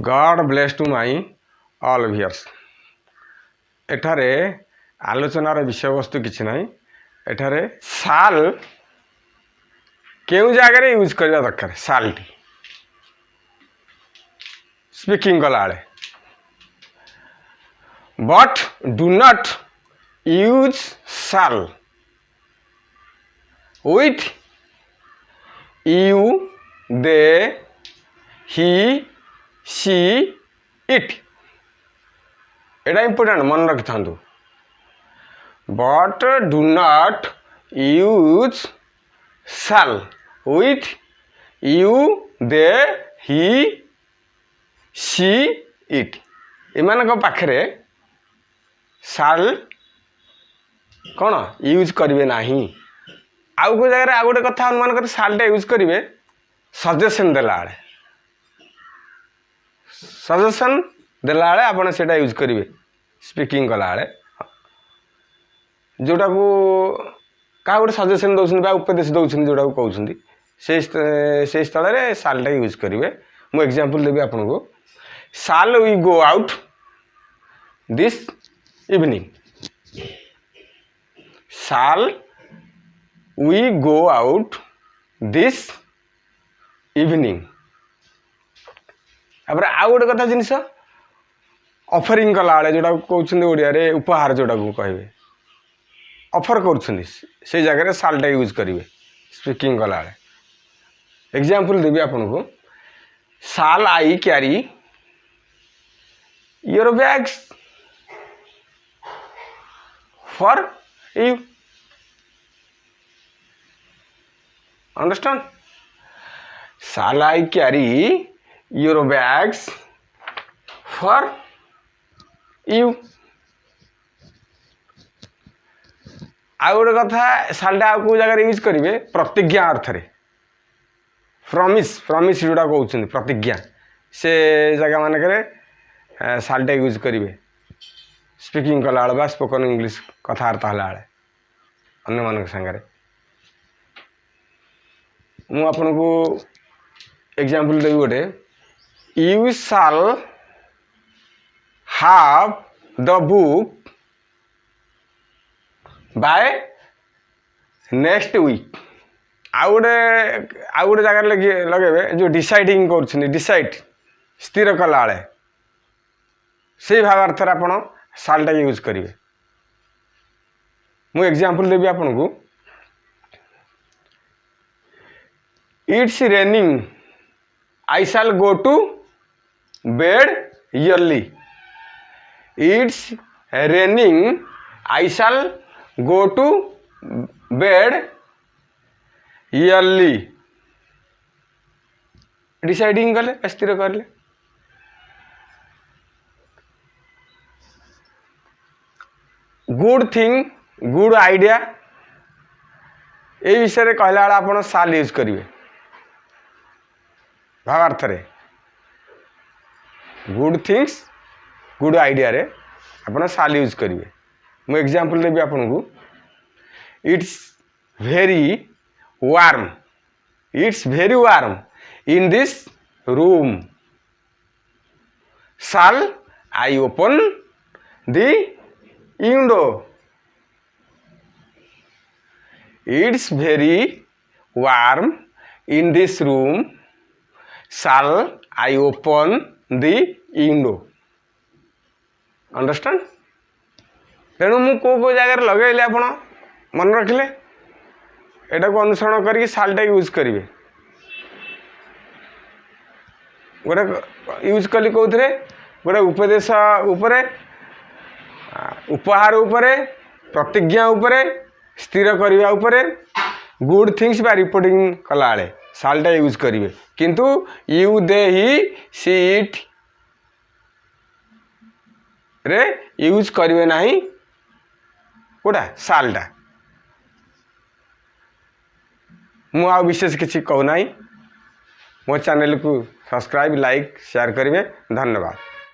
God bless to my all viewers. एठारे आलोचनार विषय वस्तु किसी ना एठारे साल केउ जगह यूज करने दरकार साल टी स्पीकिंग कला बेले बट डू नॉट यूज साल with you they he see it Etah important मन रखि था। बट डू नॉट यूज साल with you they he see it एमान पाखे साल कौन यूज करेंगे ना। आउ को जगह आउ गोटे कथा अनुमान कर सालटा यूज करेंगे सजेसन देला बेले सजेसन देला बेले आप यूज करेंगे स्पीकिंग कला बेले जोटा को क्या गोटे सजेसन दौरान उपदेश दौरान जोटा को कहते से स्थल में सालटा यूज करेंगे। मु एग्जांपल देवी आपन को shall we go out this evening shall we go out this evening. अब आउ गोटे कथा जिनस ऑफरिंग कला बेले जोटा कहते ओडिया उपहार जोटा को कहे ऑफर कर जगह सालटा यूज करेंगे स्पीकिंग कला बेले। एग्जांपल देवी आपन को shall I carry your bags for you understand. Shall I carry your bags for you. आउ गोटे कथा सालटा आउ को जगह यूज करेंगे प्रतिज्ञा अर्थ रे प्रॉमिस प्रॉमिस जोटा कहते प्रतिज्ञा से जगह मानक सालटा यूज करेंगे स्पीकिंग कला बेले स्पोकन इंग्लिश कथबार्ता बेले अन्य मान सागर। मु आपन को एग्जांपल देवी गोटे you shall have the book by next week. आउ गोटे जगह लगे जो डिसाइडिंग कर डिसाइड स्थिर कला बेले से भावार्थ आप सालटा यूज करेंगे। मु एग्जांपल देवी आपन को it's raining I shall go to bed early. It's raining I shall go to bed early deciding कले स्थिर करले। गुड थिंग गुड आइडिया ये विषय कहला बेला आप साल यूज करेंगे भावार्थ रे गुड थिंग्स गुड आइडिया रे आप साल यूज करेंगे। मु एग्जांपल देवी आपन को it's very warm it's very warm in this room shall I open the window. It's very warm in this room shall I open the window understand. तेणु मु को जगह लगे आप मन रखिले एटा को अनुसरण करके सालटा यूज करेंगे। गोटे यूज कली कौन गोटे उपदेश उपरे उपहार उपरे प्रतिज्ञा उपरे स्थिर करने उपरे गुड थिंग्स बा रिपोर्टिंग कला बेले सालटा यूज करेंगे किंतु you they he see it रे यूज करेंगे ना कोटा सालटा। मु आ विशेष किसी कहूना मो चैनल को सब्सक्राइब लाइक शेयर करेंगे। धन्यवाद।